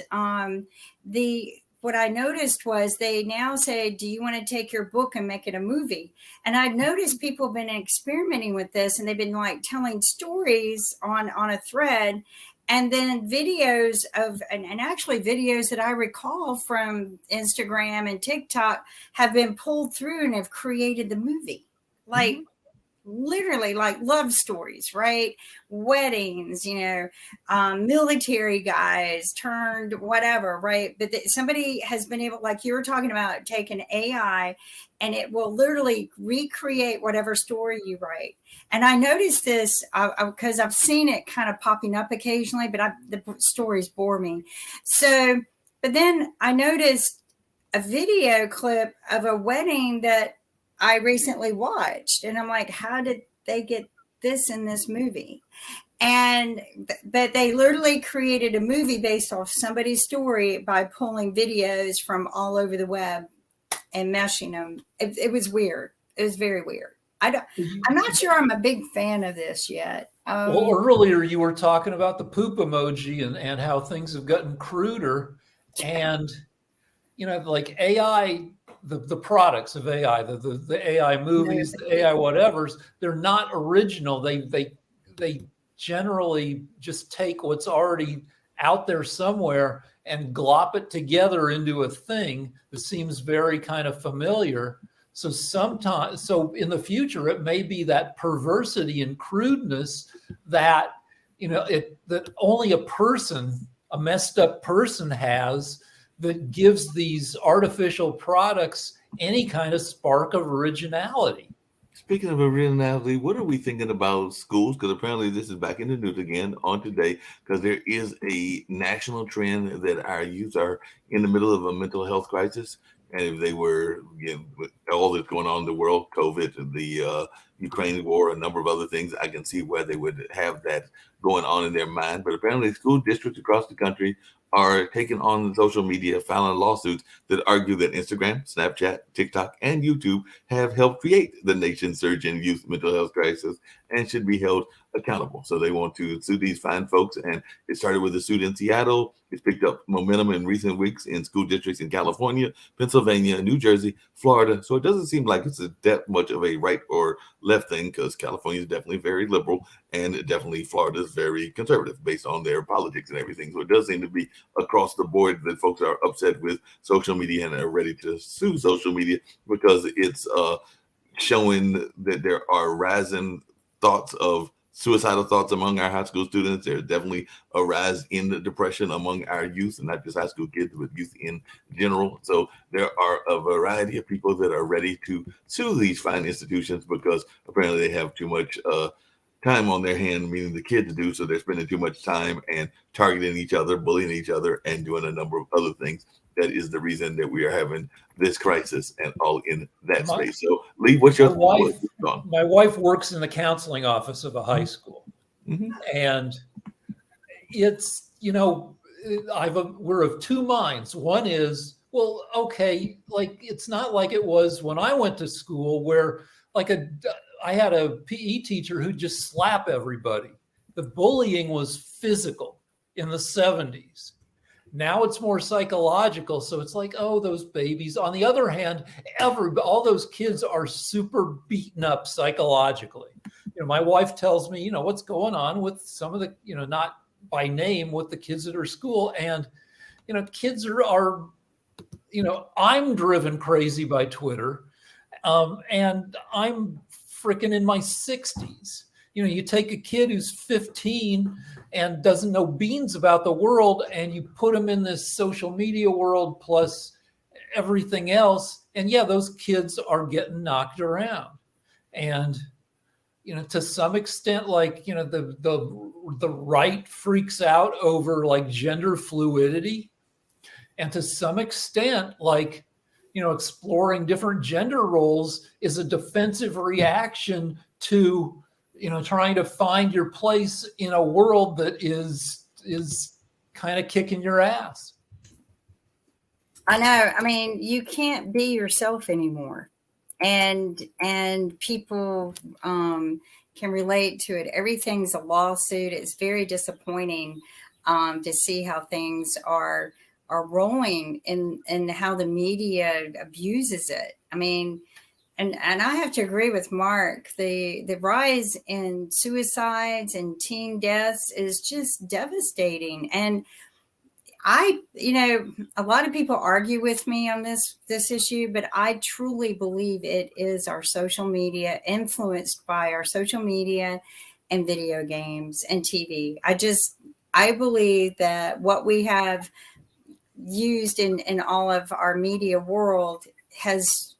what I noticed was they now say, "Do you want to take your book and make it a movie?" And I've noticed people have been experimenting with this, and they've been like telling stories on a thread. And then videos of, and actually videos that I recall from Instagram and TikTok have been pulled through and have created the movie. Like literally like love stories, right? Weddings, military guys turned whatever, right? But somebody has been able, like you were talking about, take an AI and it will literally recreate whatever story you write. And I noticed this because I've seen it kind of popping up occasionally, but the stories bore me. So, but then I noticed a video clip of a wedding that I recently watched, and I'm like, how did they get this in this movie? But they literally created a movie based off somebody's story by pulling videos from all over the web and meshing them. It was weird. It was very weird. I'm not sure I'm a big fan of this yet. Well, earlier you were talking about the poop emoji and how things have gotten cruder, and like AI, the products of AI, the AI movies, the AI whatevers, they're not original. They generally just take what's already out there somewhere and glop it together into a thing that seems very kind of familiar. So in the future, it may be that perversity and crudeness that, that only a messed up person has, that gives these artificial products any kind of spark of originality. Speaking of originality, what are we thinking about schools? Because apparently this is back in the news again on today, because there is a national trend that our youth are in the middle of a mental health crisis. And if they were, with all that's going on in the world, COVID, the Ukraine war, a number of other things, I can see where they would have that going on in their mind. But apparently school districts across the country are taking on social media, filing lawsuits that argue that Instagram, Snapchat, TikTok, and YouTube have helped create the nation's surge in youth mental health crisis and should be held accountable. So they want to sue these fine folks. And it started with a suit in Seattle. It's picked up momentum in recent weeks in school districts in California, Pennsylvania, New Jersey, Florida. So it doesn't seem like it's that much of a right or left thing, because California is definitely very liberal and definitely Florida is very conservative based on their politics and everything. So it does seem to be across the board that folks are upset with social media and are ready to sue social media because it's showing that there are rising thoughts of suicidal thoughts among our high school students. There's definitely a rise in the depression among our youth, and not just high school kids, but youth in general. So there are a variety of people that are ready to sue these fine institutions because apparently they have too much time on their hand, meaning the kids do. So they're spending too much time and targeting each other, bullying each other, and doing a number of other things. That is the reason that we are having this crisis and all in that space. So, Lee, what's your thought? My wife works in the counseling office of a high school, and it's we're of two minds. One is, well, okay, like it's not like it was when I went to school, where I had a PE teacher who'd just slap everybody. The bullying was physical in the 70s. Now it's more psychological. So it's like, oh, those babies. On the other hand, all those kids are super beaten up psychologically. My wife tells me, what's going on with some of the, not by name, with the kids at her school. And, kids are I'm driven crazy by Twitter. And I'm freaking in my 60s. You take a kid who's 15 and doesn't know beans about the world, and you put them in this social media world plus everything else. And yeah, those kids are getting knocked around. And, to some extent, the right freaks out over like gender fluidity. And to some extent, exploring different gender roles is a defensive reaction to, trying to find your place in a world that is kind of kicking your ass. I know. I mean, you can't be yourself anymore, and people can relate to it. Everything's a lawsuit. It's very disappointing to see how things are rolling and how the media abuses it. I mean, and I have to agree with Mark. The rise in suicides and teen deaths is just devastating. And a lot of people argue with me on this issue, but I truly believe it is our social media, influenced by our social media and video games and TV. I believe that what we have used in all of our media world has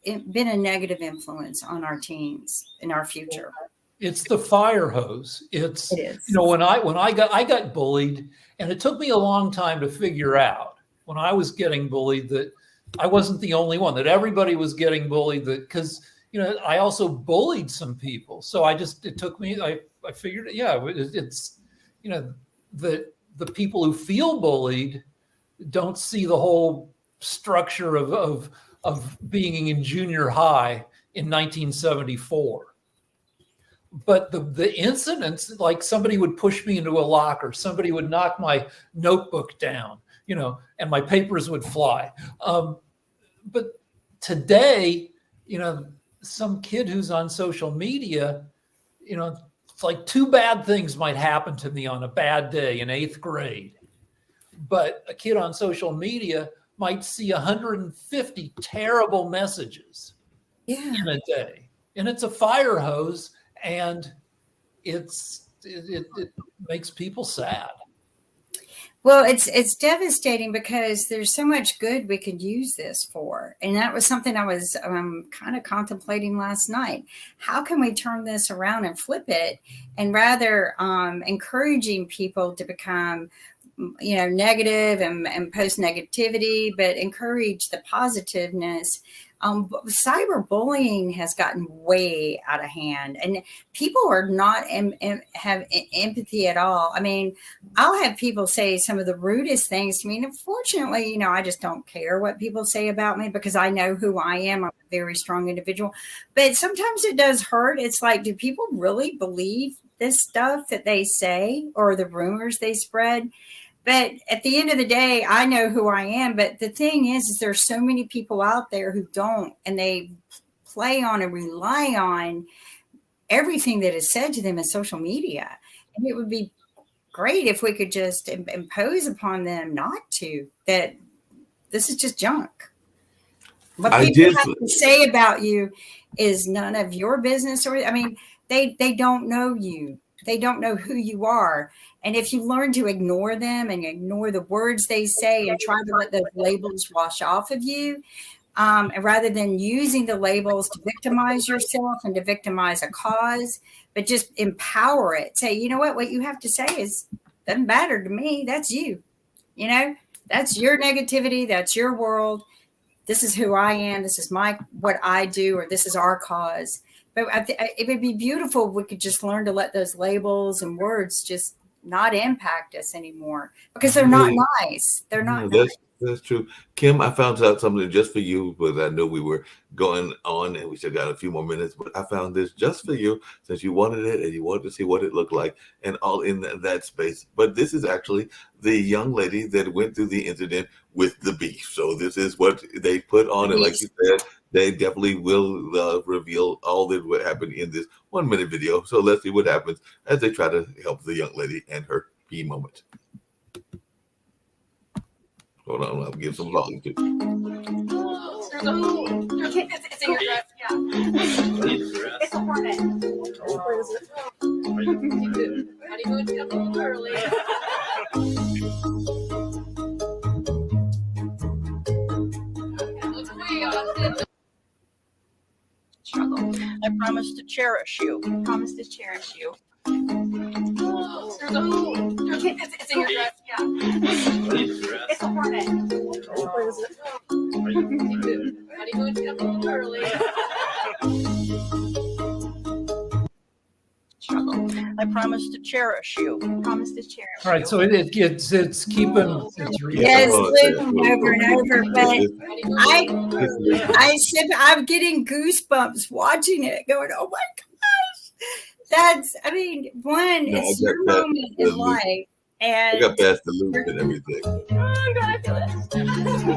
been a negative influence on our teens in our future. It's the fire hose. It is. When I got bullied, and it took me a long time to figure out when I was getting bullied that I wasn't the only one, that everybody was getting bullied, that because I also bullied some people. So I figured, it's that the people who feel bullied don't see the whole structure of being in junior high in 1974. But the incidents, like somebody would push me into a locker, somebody would knock my notebook down, and my papers would fly. But today, some kid who's on social media, it's like 2 bad things might happen to me on a bad day in 8th grade. But a kid on social media might see 150 terrible messages in a day. And it's a fire hose, and it makes people sad. Well, it's devastating because there's so much good we could use this for. And that was something I was kind of contemplating last night. How can we turn this around and flip it, and rather encouraging people to become negative and post negativity, but encourage the positiveness. Cyberbullying has gotten way out of hand, and people are not have empathy at all. I mean, I'll have people say some of the rudest things to me, and unfortunately, I just don't care what people say about me because I know who I am. I'm a very strong individual, but sometimes it does hurt. It's like, do people really believe this stuff that they say or the rumors they spread? But at the end of the day, I know who I am. But the thing is there's so many people out there who don't, and they play on and rely on everything that is said to them in social media. And it would be great if we could just impose upon them not to, that this is just junk. What people have to say about you is none of your business. They don't know you. They don't know who you are. And if you learn to ignore them and ignore the words they say and try to let those labels wash off of you, and rather than using the labels to victimize yourself and to victimize a cause, but just empower it. Say, you know what you have to say doesn't matter to me. That's you. That's your negativity. That's your world. This is who I am. This is what I do, or this is our cause. But it would be beautiful if we could just learn to let those labels and words just not impact us anymore, because they're not nice. They're not nice. That's true. Kim, I found out something just for you, because I know we were going on and we still got a few more minutes, but I found this just for you since you wanted it and you wanted to see what it looked like and all in that space. But this is actually the young lady that went through the incident with the beef. So this is what they put on, and like you said, they definitely will reveal all that what happened in this 1-minute video. So let's see what happens as they try to help the young lady and her key moment. Hold on, I'll give some volume to. It's in your dress, yeah. It's a hornet. Where is it? Honeymoon's a little early. Struggle. I promise to cherish you. I promise to cherish you. It's in your dress, yeah. It's a hornet. Where is it? Honeymoon's a little early. Struggle. I promise to cherish you. Promise to cherish. All right, so it's keeping it's Yes, Yeah, looping over and over. But I'm getting goosebumps watching it, going, "Oh my gosh!" I mean, one, No, it's I your got that. moment in life, I and got past the loop and everything. I'm glad I feel it.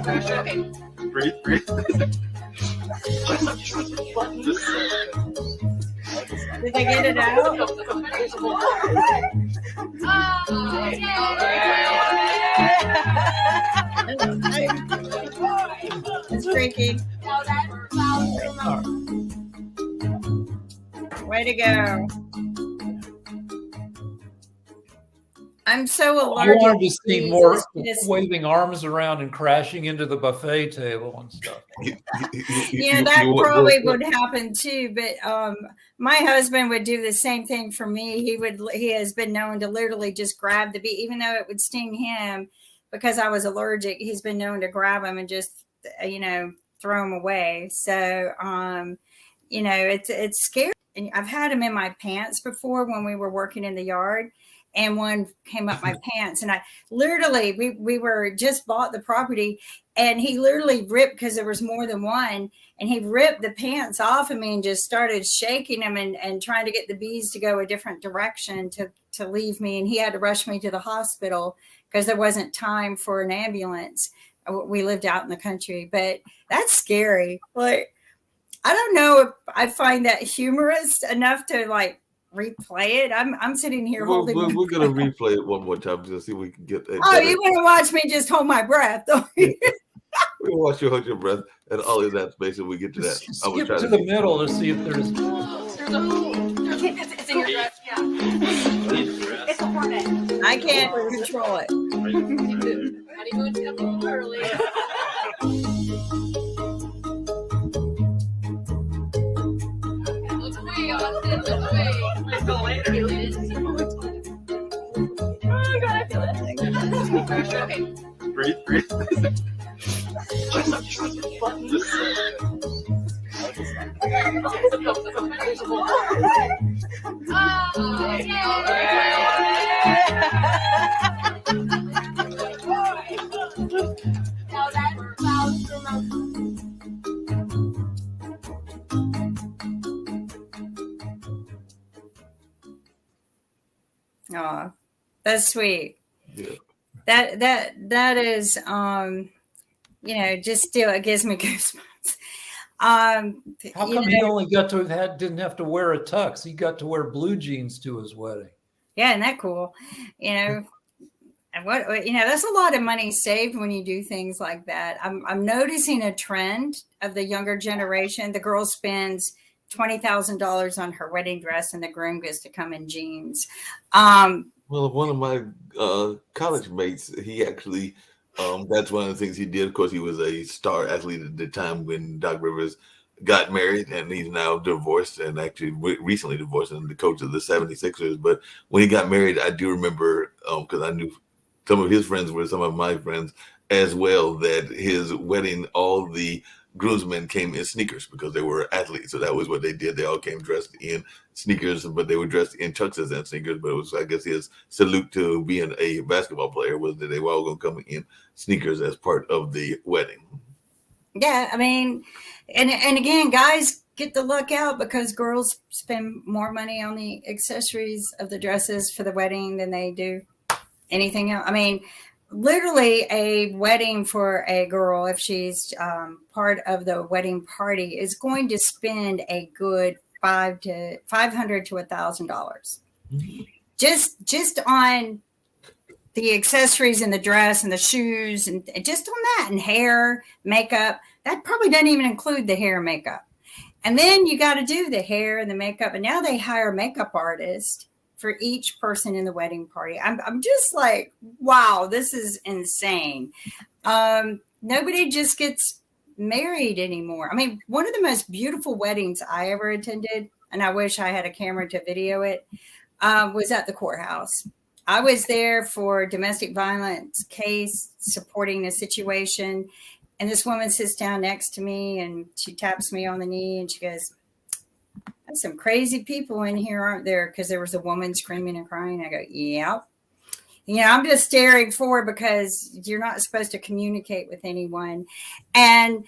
Okay. did I get it out? It's freaky. Way to go. I'm so I allergic. wanted to see more It's- waving arms around and crashing into the buffet table and stuff. Yeah, that probably would happen too. But my husband would do the same thing for me. He has been known to literally just grab the bee, even though it would sting him because I was allergic. He's been known to grab them and just throw them away. So it's scary. And I've had them in my pants before when we were working in the yard. And one came up my pants, and I literally, we were just bought the property, and he literally ripped, because there was more than one, and he ripped the pants off of me and just started shaking them and trying to get the bees to go a different direction to leave me. And he had to rush me to the hospital because there wasn't time for an ambulance. We lived out in the country, but that's scary. Like, I don't know if I find that humorous enough to replay it. I'm sitting here holding. We're gonna replay it one more time to see if we can get that. Oh, you want to watch me just hold my breath? We'll watch you hold your breath, and all of that space, and we get to that. Just skip to the middle to see if there's. It's in your dress. Yeah. It's a hornet. I can't control it. Honeymoon's a little early. Look away, Austin. Look away. Let's go later. I'm glad I feel it. Okay. Breathe. Now that sounds Oh, that's sweet. Yeah. That is just still, it gives me goosebumps. How come he only didn't have to wear a tux? He got to wear blue jeans to his wedding. Yeah, isn't that cool? And that's a lot of money saved when you do things like that. I'm noticing a trend of the younger generation. The girl spends $20,000 on her wedding dress, and the groom gets to come in jeans. Well, one of my college mates, he actually, that's one of the things he did. Of course, he was a star athlete at the time when Doc Rivers got married, and he's now divorced, and actually recently divorced, and the coach of the 76ers. But when he got married, I do remember, because I knew some of his friends were some of my friends as well, that his wedding, all the groomsmen came in sneakers because they were athletes. So that was what they did. They all came dressed in sneakers, but they were dressed in tuxes and sneakers. But it was, I guess, his salute to being a basketball player was that they were all going to come in sneakers as part of the wedding. Yeah, I mean, and again, guys get the look out because girls spend more money on the accessories of the dresses for the wedding than they do anything else. I mean, literally a wedding for a girl, if she's part of the wedding party, is going to spend a good $500 to $1,000 just on the accessories and the dress and the shoes and just on that, and hair, makeup. That probably doesn't even include the hair and makeup. And then you got to do the hair and the makeup. And now they hire makeup artists for each person in the wedding party. I'm just like, wow, this is insane. Nobody just gets married anymore. I mean, one of the most beautiful weddings I ever attended, and I wish I had a camera to video it, was at the courthouse. I was there for domestic violence case, supporting the situation. And this woman sits down next to me and she taps me on the knee and she goes, some crazy people in here, aren't there? Because there was a woman screaming and crying. I go, yep. I'm just staring forward because you're not supposed to communicate with anyone. And,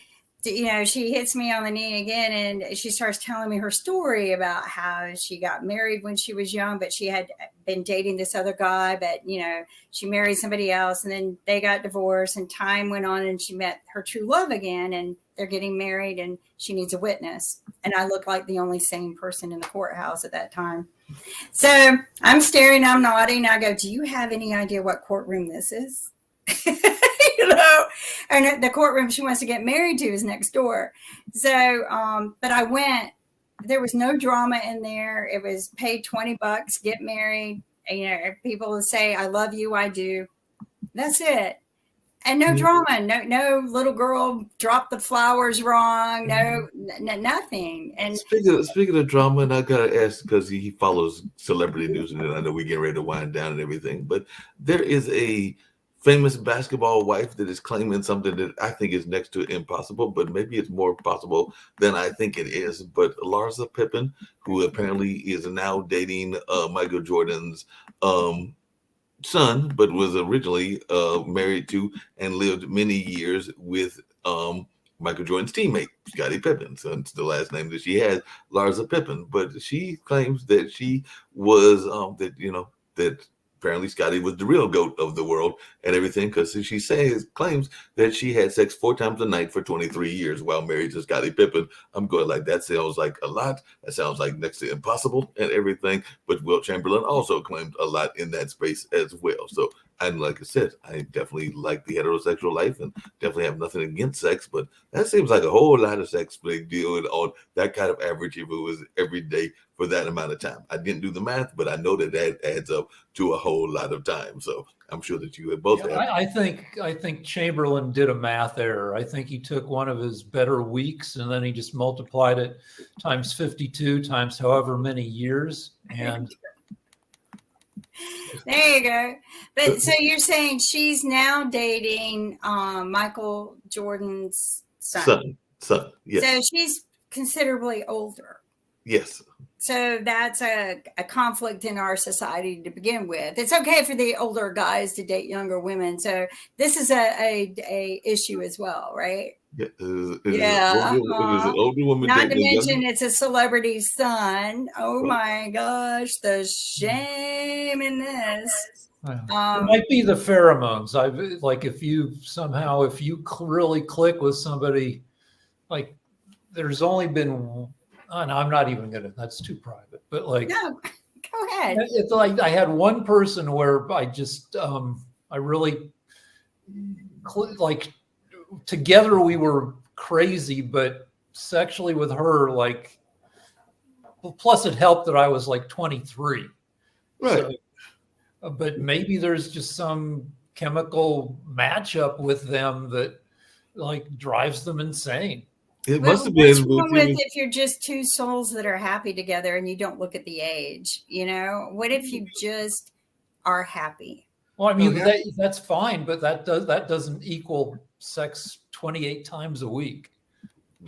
she hits me on the knee again and she starts telling me her story about how she got married when she was young, but she had been dating this other guy, but, she married somebody else and then they got divorced and time went on and she met her true love again and they're getting married and she needs a witness. And I look like the only sane person in the courthouse at that time. So I'm staring, I'm nodding. I go, do you have any idea what courtroom this is? And the courtroom she wants to get married to is next door. So, but I went, there was no drama in there. It was paid $20, get married. People would say, I love you. I do. That's it. And no drama, no little girl dropped the flowers wrong, no nothing. And speaking of drama, and I gotta ask because he follows celebrity news, and I know we get ready to wind down and everything, but there is a famous basketball wife that is claiming something that I think is next to impossible, but maybe it's more possible than I think it is. But Larsa Pippen, who apparently is now dating Michael Jordan's son, but was originally married to and lived many years with Michael Jordan's teammate, Scottie Pippen. So it's the last name that she has, Larsa Pippen. But she claims that she was that apparently Scottie was the real GOAT of the world and everything, because she claims that she had sex 4 times a night for 23 years while married to Scottie Pippen. I'm going like, that sounds like a lot. That sounds like next to impossible and everything. But Wilt Chamberlain also claimed a lot in that space as well. So, and like I said, I definitely like the heterosexual life and definitely have nothing against sex, but that seems like a whole lot of sex big deal on that kind of average if it was every day for that amount of time. I didn't do the math, but I know that adds up to a whole lot of time. So I'm sure that you have both. I think Chamberlain did a math error. I think he took one of his better weeks and then he just multiplied it times 52 times however many years. And there you go. But so you're saying she's now dating Michael Jordan's son. Son, yes. So she's considerably older. Yes. So that's a conflict in our society to begin with. It's okay for the older guys to date younger women. So this is a issue as well, right? Yeah. Yeah. An older woman. Not to mention it's a celebrity son. Oh my gosh, the shame in this. it might be the pheromones. If you really click with somebody, like there's only been. And I'm not even that's too private, but like, no, go ahead. It's like I had one person where I just, I really together we were crazy, but sexually with her, like, plus it helped that I was like 23. Right. So, but maybe there's just some chemical matchup with them that like drives them insane. It must have been. What's wrong with if you're just two souls that are happy together and you don't look at the age? What if you just are happy? Well, I mean, that's fine, but that doesn't equal sex 28 times a week.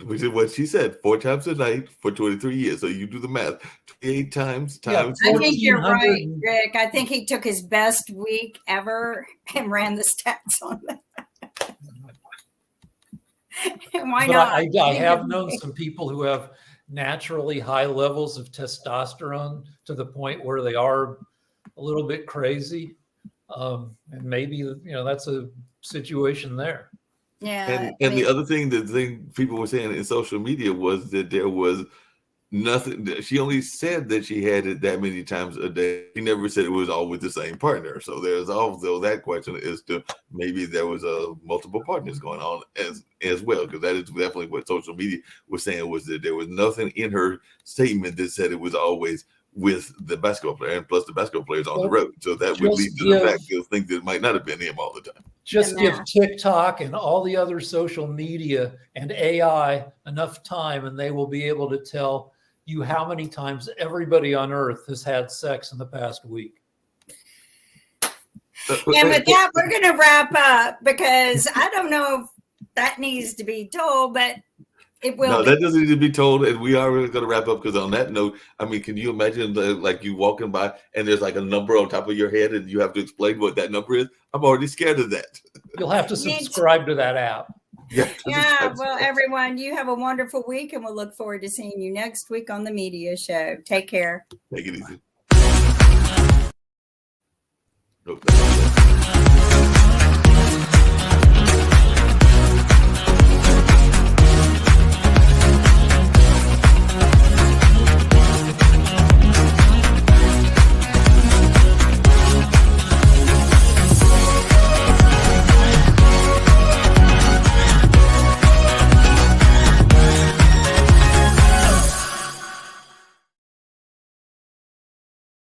Which is what she said, 4 times a night for 23 years. So you do the math, 28 times. I think you're right, Rick. I think he took his best week ever and ran the stats on that. Why not? I have known some people who have naturally high levels of testosterone to the point where they are a little bit crazy. And maybe, that's a situation there. Yeah. And the other thing, the thing people were saying in social media was that there was nothing. She only said that she had it that many times a day. She never said it was all with the same partner. So there's also that question as to maybe there was multiple partners going on as well, because that is definitely what social media was saying, was that there was nothing in her statement that said it was always with the basketball player, and plus the basketball players on the road. So that would lead to the fact that think that it might not have been him all the time. Just give TikTok and all the other social media and AI enough time, and they will be able to tell you how many times everybody on earth has had sex in the past week. And with that, we're going to wrap up, because I don't know if that needs to be told, but It will. No, be. that doesn't need to be told. And we are really going to wrap up because on that note, I mean, can you imagine like you walking by and there's like a number on top of your head and you have to explain what that number is? I'm already scared of that. You'll have to subscribe to that app. Yeah. Yeah, well, everyone, you have a wonderful week, and we'll look forward to seeing you next week on the Media Show. Take care. Take it easy. Nope, that's not it.